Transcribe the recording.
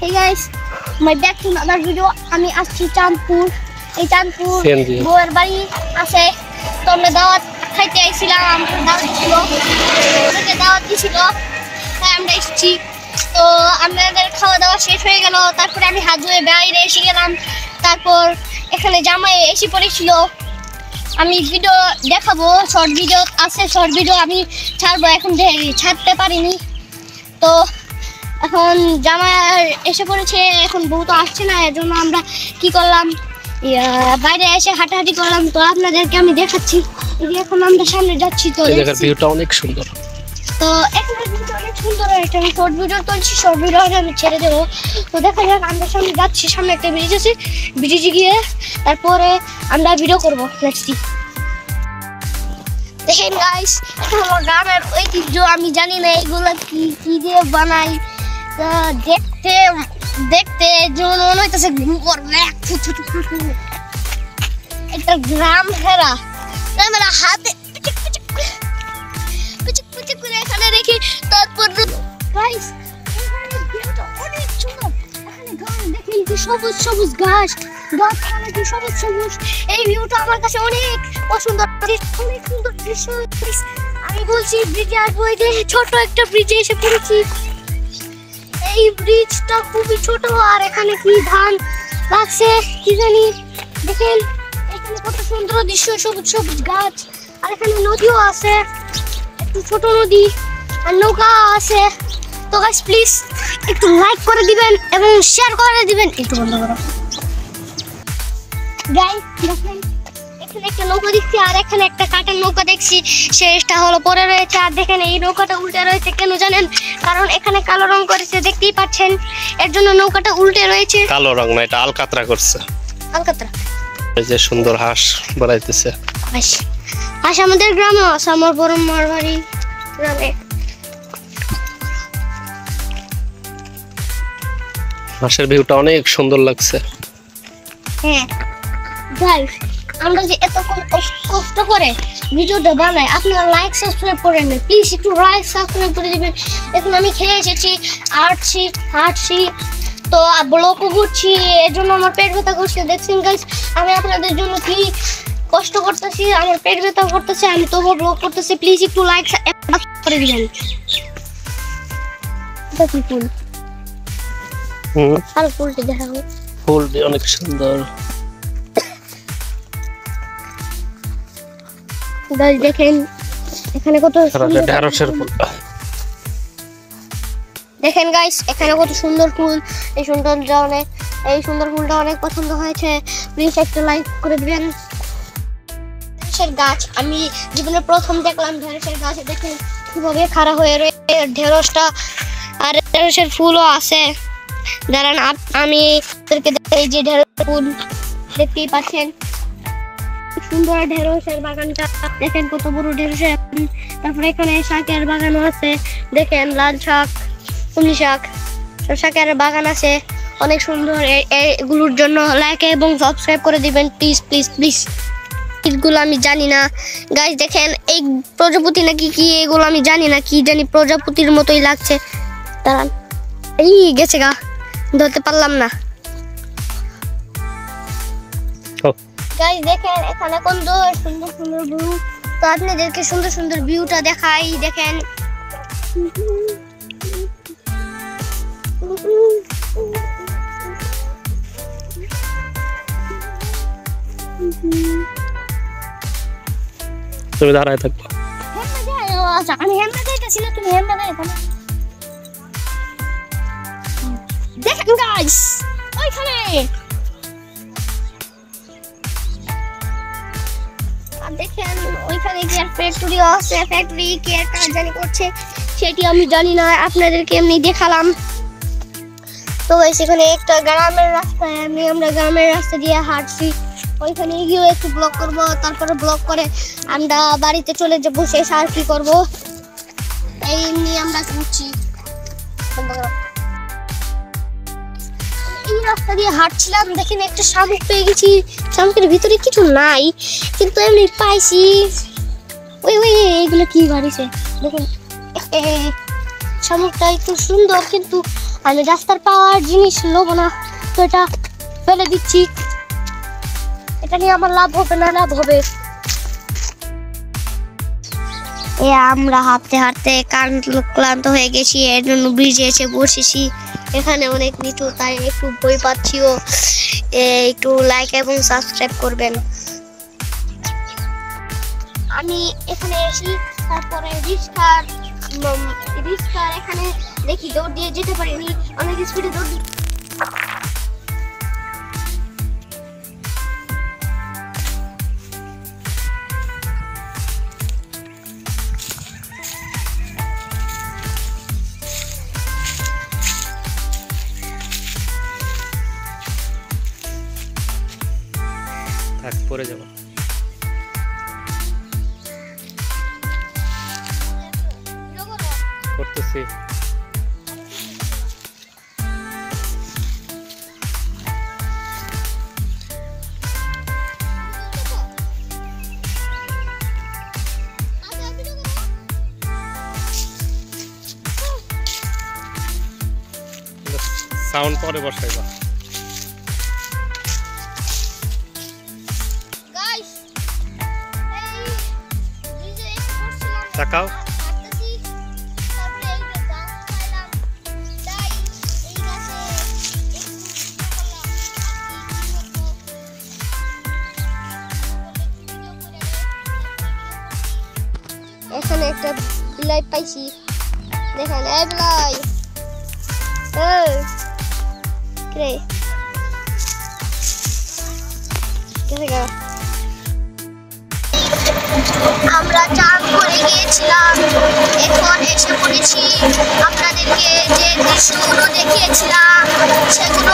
Hey guys, my back to another video. আমি আসছি চাঁদপুর। এই চাঁদপুর বউয়ের বাড়ি আছে। তো আমরা দাওয়াত খাইতে আইছিলাম, দাওয়াত দিছিল, তাই আমরা এসেছি। তো আমাদের খাওয়া দাওয়া শেষ হয়ে গেল। তারপরে আমি হাত ধুয়ে বাইরে এসে গেলাম। তারপর এখানে জামাই এসে পড়েছিল। আমি ভিডিও দেখাবো, শর্ট ভিডিও আছে, শর্ট ভিডিও আমি ছাড়বো, এখন ছাড়তে পারিনি। তো এখন জামাই এসে পড়েছে, এখন বউ তো আসছে না, এর জন্য আমরা কি করলাম, বাইরে এসে হাঁটাহাঁটি করলাম। তো আপনাদেরকে আমি দেখাচ্ছি, এখন আমরা সামনে যাচ্ছি। তো ভিউটা অনেক সুন্দর, তো এখানে ভিউটা অনেক সুন্দর হয়েছে। আমি শর্ট ভিডিও তুলছি, শর্ট ভিডিও আমি ছেড়ে দেবো। তো দেখা যাক, আমরা সামনে যাচ্ছি, সামনে একটা ব্রিজ আছে, ব্রিজে গিয়ে তারপরে আমরা ভিডিও করবো। দেখেন গাইস, আমার গ্রামের ঐতিহ্য, আমি জানি না এগুলো কি কি দিয়ে বানাই। তো দেখতে দেখতে যেমন মনে হইতেছে একটা গ্রাম হেরা গ্রামের হাতে করে এখানে রেখে তারপর গাইস অনেক সুন্দর। এখানে গাছ দেখেন কি সবুজ সবুজ ঘাস, গাছপালা কি সবুজ সবুজ। এই ভিউটা আমার কাছে অনেক পছন্দ, অনেক সুন্দর দৃশ্য। আমি বলছি ব্রিজে আসবো, এই যে ছোট একটা ব্রিজে এসে পড়েছি। এই ব্রিজটা খুবই ছোট, আর এখানে কি ধান লাগছে কি জানি। দেখেন এখানে কত সুন্দর দৃশ্য, সবুজ সবুজ গাছ, আর এখানে নদীও আছে, একটু ছোট নদী, আর নৌকা আছে। তো গাইস প্লিজ একটু লাইক করে দিবেন এবং শেয়ার করে দিবেন। একটু বন্ধ করো গাইস। দেখেন এখানে একটা নৌকা দেখছি, আর এখানে একটা কাঠের নৌকা দেখছি, সেটা হলো পরে রয়েছে। আর দেখেন এই নৌকাটা উল্টে রয়েছে, কেন জানেন? কারণ এখানে কালো রং করেছে, দেখতেই পাচ্ছেন, এর জন্য নৌকাটা উল্টে রয়েছে। কালো রং না, এটা আলকাতরা করছে। আলকাতরা, এই যে সুন্দর হাঁস বাড়াইতেছে। হাঁস আমাদের গ্রামে আছে, আমার বড় মার বাড়ি গ্রামে। হাঁসের ভিউটা অনেক সুন্দর লাগছে। হ্যাঁ গাইস, আমরা যে এত কষ্ট করে ভিডিওটা বানাই, আপনারা লাইক সাবস্ক্রাইব করেন না প্লিজ, একটু লাইক সাবস্ক্রাইব করে দিবেন। এখন আমি খেয়ে এসেছি, হাঁটছি, তো ব্লগও করছি, এর জন্য আমার পেট ব্যথা করছে। দেখছেন গাইস, আমি আপনাদের জন্য কি কষ্ট করতেছি, আমার পেট ব্যথা করতেছে, আমি তবুও ব্লগ করতেছি। প্লিজ একটু লাইক করে দিবেন। আর ফুলটি দেখাবো, ফুলটি অনেক সুন্দর। দেখেন এখানে কত ঢেঁড়সের ফুল, দেখেন গাইস এখানে কত সুন্দর ফুল। এই সুন্দর ফুলটা অনেক পছন্দ হয়েছে, প্লিজ একটা লাইক করে দিবেন। ঢেঁড়সের গাছ আমি জীবনে প্রথম দেখলাম, ঢেঁড়সের গাছ। দেখেন কিভাবে খাড়া হয়ে রয়েছে ঢেঁড়সটা, আর ঢেঁড়সের ফুলও আছে। দাঁড়ান আমি এই যে ঢেঁড়স ফুল দেখতেই পাচ্ছেন, সুন্দর ঢেঁড়সের বাগানটা। দেখেন কত বড় ঢেঁড়সের। তারপরে এখানে শাকের বাগানও আছে, দেখেন লাল শাক, কুমড়ি শাক, শাকের বাগান আছে, অনেক সুন্দর। এগুলোর জন্য লাইক এবং সাবস্ক্রাইব করে দিবেন প্লিজ প্লিজ প্লিজ। এগুলো আমি জানি না গাইস, দেখেন এই প্রজাপতি নাকি কি, এগুলো আমি জানি না, কি জানি প্রজাপতির মতোই লাগছে। দাঁড়ান, এই গেছে গা, ধরতে পারলাম না। গাইস দেখেন এখানে কত সুন্দর সুন্দর ভিউ, তো আপনাদেরকে সুন্দর সুন্দর ভিউটা দেখাই। দেখেন তুমি দাঁড়ায় থাকো, আমি হেমনা যাইতেছি না, তুমি হেমনা যাইতে না। দেখেন গাইস ওইখানে, দেখেন ওইখানে কি ফ্যাক্টরি আছে, ফ্যাক্টরি কি একটা জানি করছে, সেটি আমি জানি না, আপনাদেরকে এমনি দেখালাম। তো সেখানে একটা গ্রামের রাস্তায় আমরা গ্রামের রাস্তা দিয়ে হাঁটছি, ওইখানে গিয়ে একটু ব্লগ করব, তারপরে ব্লগ করে আমরা বাড়িতে চলে যাবো। শেষ আর কি করবো, এই নিয়ে আমরা ঘুরছি। এই রাস্তা দিয়ে হাঁটছিলাম, দেখেন একটা শামুক পেয়ে গেছি। শামুকের ভিতরে কিছু নাই, কিন্তু এমনি পাইছি। ওই এইগুলো কি বাড়িছে দেখুন, এই শামুকটা একটু সুন্দর, কিন্তু আমি রাস্তার পাওয়ার জিনিস নেব না, তো এটা ফেলে দিচ্ছি। এটা নিয়ে আমার লাভ হবে না, লাভ হবে। আমরা হাঁটতে হাঁটতে ক্লান্ত হয়ে গেছি, এর জন্য ব্রিজে এসে বসেছি। এখানে অনেক নিচু, তাই একটু ভয় পাচ্ছিও। একটু লাইক এবং সাবস্ক্রাইব করবেন। আমি এখানে এসি, তারপরে রিস্কার এখানে দেখি দৌড় দিয়ে যেতে পারিনি, অনেক স্পিডে দৌড় দিয়ে থাক, পরে যাব। করতেছি। সাউন্ড পরে বসাইবা। তাকাও। এখানে একটা বিলাই পাইছি, দেখেন। এই বিলাই, আমরা চান করে গিয়েছিলাম, এখন এসে পড়েছি। আপনাদেরকে যে দৃশ্যগুলো দেখিয়েছিলাম সেগুলো